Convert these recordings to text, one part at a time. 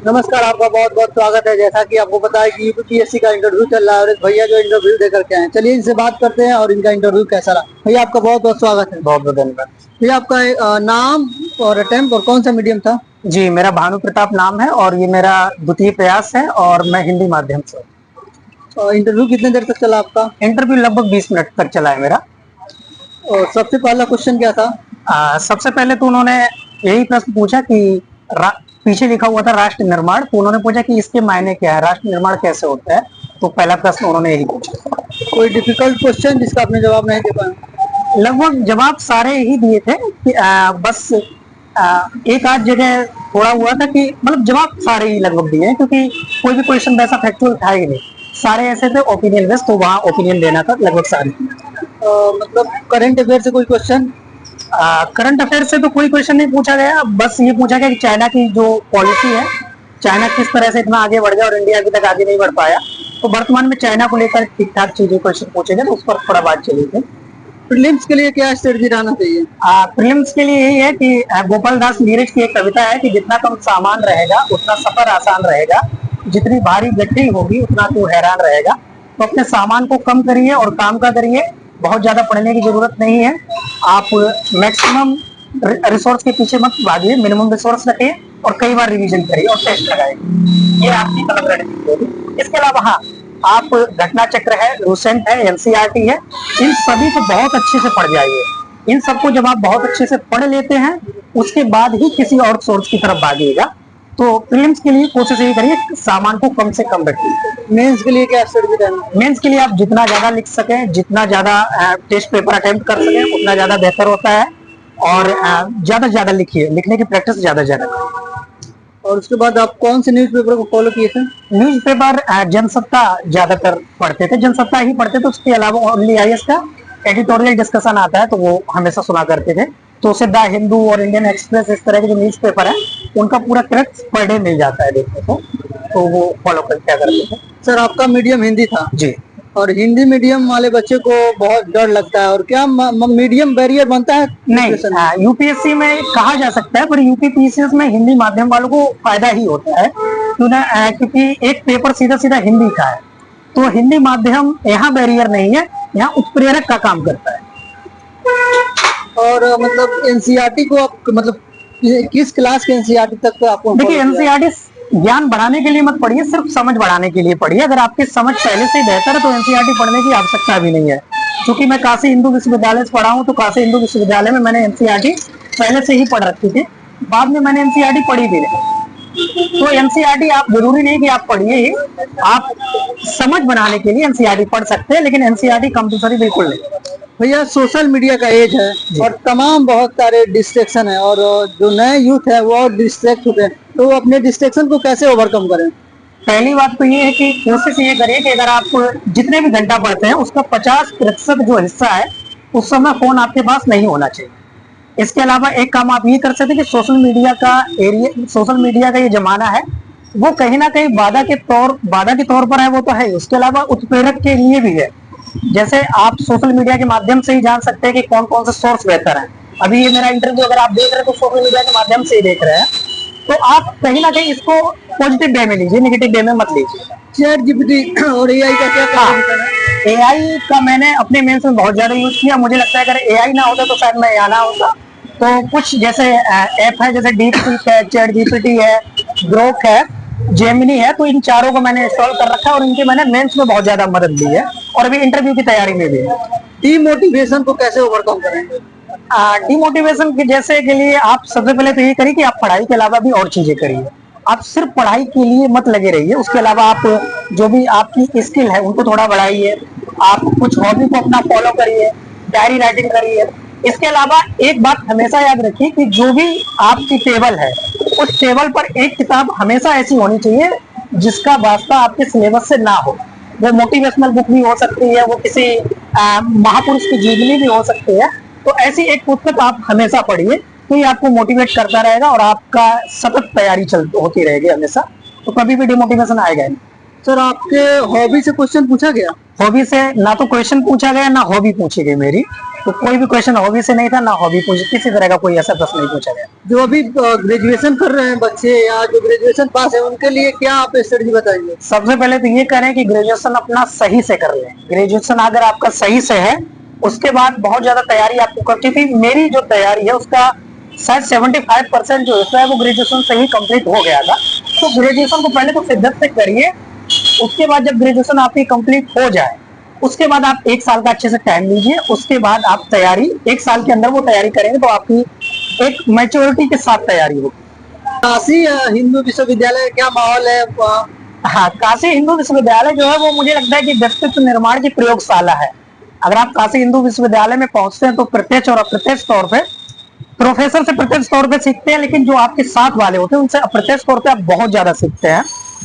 नमस्कार, आपका बहुत बहुत स्वागत है। जैसा कि आपको पता है कि यूपीएससी का इंटरव्यू चल रहा है और एक भैया जो इंटरव्यू देकर के आए, चलिए इनसे बात करते हैं और इनका इंटरव्यू कैसा रहा। भैया आपका बहुत बहुत स्वागत है। बहुत बहुत धन्यवाद। भैया आपका नाम और अटेम्प्ट और कौन सा मीडियम था? जी, मेरा भानु प्रताप नाम है और ये मेरा द्वितीय प्रयास है और मैं हिंदी माध्यम से। इंटरव्यू कितने देर तक चला आपका? इंटरव्यू लगभग 20 मिनट तक चला है मेरा। और सबसे पहला क्वेश्चन क्या था? सबसे पहले तो उन्होंने यही प्रश्न पूछा कि पीछे लिखा हुआ था राष्ट्र निर्माण, तो उन्होंने पूछा कि इसके मायने क्या है, राष्ट्र निर्माण कैसे होता है। तो पहला प्रश्न उन्होंने यही पूछा। कोई डिफिकल्ट क्वेश्चन जिसका आपने जवाब नहीं दे पाया? लगभग जवाब सारे ही दिए थे कि बस एक आध जगह थोड़ा हुआ था कि मतलब जवाब सारे ही लगभग दिए हैं, क्योंकि कोई भी क्वेश्चन वैसा फैक्चुअल था ही नहीं, सारे ऐसे थे ओपिनियन बेस्ड, तो वहाँ ओपिनियन देना था लगभग सारे। मतलब करंट अफेयर से कोई क्वेश्चन? करंट अफेयर से तो कोई क्वेश्चन नहीं पूछा गया, बस ये पूछा गया कि चाइना की जो पॉलिसी है, चाइना किस तरह से इतना आगे बढ़ गया और इंडिया अभी तक आगे नहीं बढ़ पाया, तो वर्तमान में चाइना को लेकर ठीक ठाक चीजें क्वेश्चन पूछे गए, तो उस पर थोड़ा बात चली थी। प्रीलिम्स के लिए क्या स्ट्रेटजी रहना चाहिए? प्रीलिम्स के लिए यही है कि गोपाल दास नीरज की एक कविता है कि जितना कम सामान रहेगा उतना सफर आसान रहेगा, जितनी भारी गठरी होगी उतना तू हैरान रहेगा। तो अपने सामान को कम करिए और काम का करिए, बहुत ज्यादा पढ़ने की जरूरत नहीं है। आप मैक्सिमम रिसोर्स के पीछे मत भागिए, मिनिमम रिसोर्स रखिए और कई बार रिवीजन करिए और टेस्ट लगाइए, ये आपकी मतलब रणनीति होगी। इसके अलावा हाँ, आप घटना चक्र है, लूसेंट है, एनसीईआरटी है, इन सभी को बहुत अच्छे से पढ़ जाइए। इन सबको जब आप बहुत अच्छे से पढ़ लेते हैं उसके बाद ही किसी और सोर्स की तरफ भागिएगा। तो प्रीलिम्स के लिए कोशिश यही करिए सामान को कम से कम रखिए। मेंस के लिए क्या स्ट्रेटजी रहना? मेंस के लिए आप जितना ज्यादा लिख सकें, जितना ज्यादा टेस्ट पेपर अटेम्प्ट कर सकें उतना ज्यादा बेहतर होता है, और ज्यादा से ज्यादा लिखिए, लिखने की प्रैक्टिस ज्यादा ज्यादा करिए। और उसके बाद आप कौन से न्यूज़पेपर को फॉलो किए थे? न्यूज़पेपर जनसत्ता ज्यादातर पढ़ते थे, जनसत्ता ही पढ़ते थे। उसके अलावा ओनली आईएएस का एडिटोरियल डिस्कशन आता है तो वो हमेशा सुना करते थे। तो उससे द हिंदू और इंडियन एक्सप्रेस, इस तरह के जो न्यूज़पेपर है उनका पूरा क्रक्स पर डे मिल जाता है देखने को, तो वो फॉलो कर क्या करते थे। सर आपका मीडियम हिंदी था जी, और हिंदी मीडियम वाले बच्चे को बहुत डर लगता है, और क्या मीडियम बैरियर बनता है? नहीं, यूपीएससी में कहा जा सकता है, पर यूपीपीसीएस में हिंदी माध्यम वालों को फायदा ही होता है, क्योंकि एक पेपर सीधा सीधा हिंदी का है, तो हिंदी माध्यम यहाँ बैरियर नहीं है, यहाँ उत्प्रेरक का काम करता है। और मतलब एनसीईआरटी को आप मतलब किस क्लास के एनसीईआरटी तक तो आपको? देखिए, एनसीईआरटी ज्ञान बढ़ाने के लिए मत पढ़िए, सिर्फ समझ बढ़ाने के लिए पढ़िए। अगर आपकी समझ पहले से बेहतर है तो एनसीईआरटी पढ़ने की आवश्यकता भी नहीं है। क्योंकि मैं काशी हिंदू विश्वविद्यालय से पढ़ा हूँ, तो काशी हिंदू विश्वविद्यालय में मैंने एनसीईआरटी पहले से ही पढ़ रखी थी, बाद में मैंने एनसीईआरटी पढ़ी भी नहीं। तो एनसीईआरटी आप जरूरी नहीं कि आप पढ़िए ही, आप समझ बनाने के लिए एनसीईआरटी पढ़ सकते हैं, लेकिन एनसीईआरटी कंपल्सरी बिल्कुल नहीं। भैया सोशल मीडिया का एज है और तमाम बहुत सारे डिस्ट्रैक्शन है, और जो नए यूथ है वो डिस्ट्रैक्ट होते हैं, तो वो अपने डिस्ट्रैक्शन को कैसे ओवरकम करें? पहली बात तो ये है कि कोशिश ये करिए कि अगर आप जितने भी घंटा पढ़ते हैं उसका 50% जो हिस्सा है उस समय फोन आपके पास नहीं होना चाहिए। इसके अलावा एक काम आप ये कर सकते हैं कि सोशल मीडिया का ये जमाना है, वो कहीं ना कहीं बाधा के तौर पर है, वो तो है, उसके अलावा उत्प्रेरक के लिए भी है। जैसे आप सोशल मीडिया के माध्यम से ही जान सकते हैं कि कौन कौन से सोर्स बेहतर हैं। अभी ये मेरा इंटरव्यू अगर आप देख रहे हैं तो सोशल मीडिया के माध्यम से ही देख रहे हैं, तो आप कहीं ना कहीं इसको पॉजिटिव वे में लीजिए, नेगेटिव वे में मत लीजिए। चैटजीपीटी और एआई का क्या काम? एआई का मैंने अपने मेंस में बहुत ज्यादा यूज किया। मुझे लगता है अगर एआई ना होता तो शायद मैं यहाँ ना होता। तो कुछ जैसे ऐप है, जैसे डीपसीक है, चैटजीपीटी है, ग्रोक है, जेमिनी है, तो इन चारों को मैंने इंस्टॉल कर रखा है और इनकी मैंने मेंस में बहुत ज्यादा मदद ली है और अभी इंटरव्यू की तैयारी में भी है। डीमोटिवेशन को कैसे ओवरकम करेंगे? डीमोटिवेशन के जैसे के लिए आप सबसे पहले तो ये करिए कि आप पढ़ाई के अलावा भी और चीजें करिए। आप सिर्फ पढ़ाई के लिए मत लगे रहिए, उसके अलावा आप जो भी आपकी स्किल है उनको थोड़ा बढ़ाइए। आप कुछ हॉबी को अपना फॉलो करिए, डायरी राइटिंग करिए। इसके अलावा एक बात हमेशा याद रखिए कि जो भी आपकी टेबल है उस टेबल पर एक किताब हमेशा ऐसी होनी चाहिए जिसका वास्ता आपके सिलेबस से ना हो। वो मोटिवेशनल बुक भी हो सकती है, वो किसी महापुरुष की जीवनी भी हो सकती है। तो ऐसी एक पुस्तक आप हमेशा पढ़िए, तो ये आपको मोटिवेट करता रहेगा और आपका सतत तैयारी होती रहेगी हमेशा, तो कभी भी डिमोटिवेशन आएगा नहीं। सर आपके हॉबी से क्वेश्चन पूछा गया? हॉबी से ना तो क्वेश्चन पूछा गया ना हॉबी पूछी गई मेरी। तो कोई भी क्वेश्चन हॉबी से नहीं था, ना हॉबी पूछी, किसी तरह का कोई ऐसा प्रश्न नहीं पूछा गया। जो अभी ग्रेजुएशन कर रहे हैं बच्चे या जो ग्रेजुएशन पास है उनके लिए क्या आप स्ट्रेटजी बताएंगे? सबसे पहले तो ये करें कि ग्रेजुएशन अपना सही से कर लें। ग्रेजुएशन अगर आपका सही से है, उसके बाद बहुत ज्यादा तैयारी आपको करनी थी। मेरी जो तैयारी है उसका शायद 75% जो हिस्सा है वो ग्रेजुएशन से ही कंप्लीट हो गया था। तो ग्रेजुएशन को पहले तो शिद्दत से करिए, उसके बाद जब ग्रेजुएशन आपकी कंप्लीट हो जाए उसके बाद आप 1 साल का अच्छे से टाइम लीजिए, उसके बाद आप तैयारी 1 साल के अंदर वो तैयारी करेंगे तो आपकी एक मैच्योरिटी के साथ तैयारी होगी। काशी हिंदू विश्वविद्यालय क्या माहौल है? हाँ, काशी हिंदू विश्वविद्यालय जो है वो मुझे लगता है कि व्यक्तित्व निर्माण की प्रयोगशाला है। अगर आप काशी हिंदू विश्वविद्यालय में पहुंचते हैं तो प्रत्यक्ष और अप्रत्यक्ष तौर पे प्रोफेसर से प्रत्यक्ष तौर पे सीखते हैं, लेकिन जो आपके साथ वाले होते हैं उनसे अप्रत्यक्ष तौर पे आप बहुत ज्यादा सीखते हैं।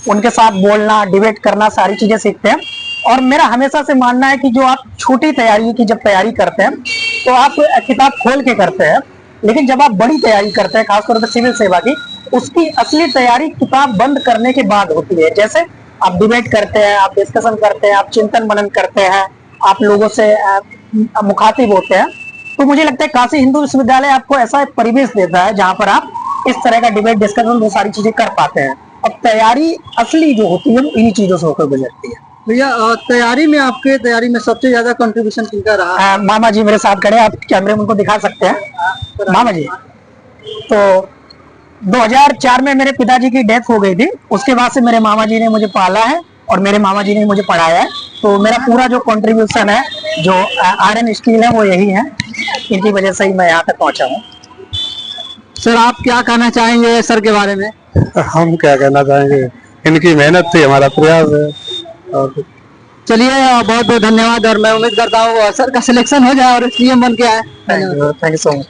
उनके साथ बोलना, डिबेट करना, सारी चीजें सीखते हैं। और मेरा हमेशा से मानना है कि जो आप छोटी तैयारी की जब तैयारी करते हैं तो आप किताब खोल के करते हैं, लेकिन जब आप बड़ी तैयारी करते हैं खासतौर पर सिविल सेवा की, उसकी असली तैयारी किताब बंद करने के बाद होती है। जैसे आप डिबेट करते हैं, आप डिस्कशन करते हैं, आप चिंतन मनन करते हैं, आप लोगों से मुखातिब होते हैं। तो मुझे लगता है काशी हिंदू विश्वविद्यालय आपको ऐसा एक परिवेश देता है जहां पर आप इस तरह का डिबेट डिस्कशन वो सारी चीजें कर पाते हैं। अब तैयारी असली जो होती है वो इन्हीं चीजों से होकर गुजरती है। भैया तैयारी में आपके तैयारी में सबसे ज्यादा कंट्रीब्यूशन किनका रहा? मामा जी मेरे साथ खड़े, आप कैमरे में उनको दिखा सकते हैं। मामा जी, तो 2004 में मेरे पिताजी की डेथ हो गई थी, उसके बाद से मेरे मामा जी ने मुझे पाला है और मेरे मामा जी ने मुझे पढ़ाया है। तो मेरा पूरा जो कंट्रीब्यूशन है, जो आयरन स्टील है, वो यही है। इनकी वजह से ही मैं यहाँ तक पहुंचा हूँ। सर आप क्या कहना चाहेंगे सर के बारे में? हम क्या कहना चाहेंगे, इनकी मेहनत थी, हमारा प्रयास है। और चलिए बहुत बहुत धन्यवाद, और मैं उम्मीद करता हूँ सर का सिलेक्शन हो जाए और SDM बन के आए। Thank you so much.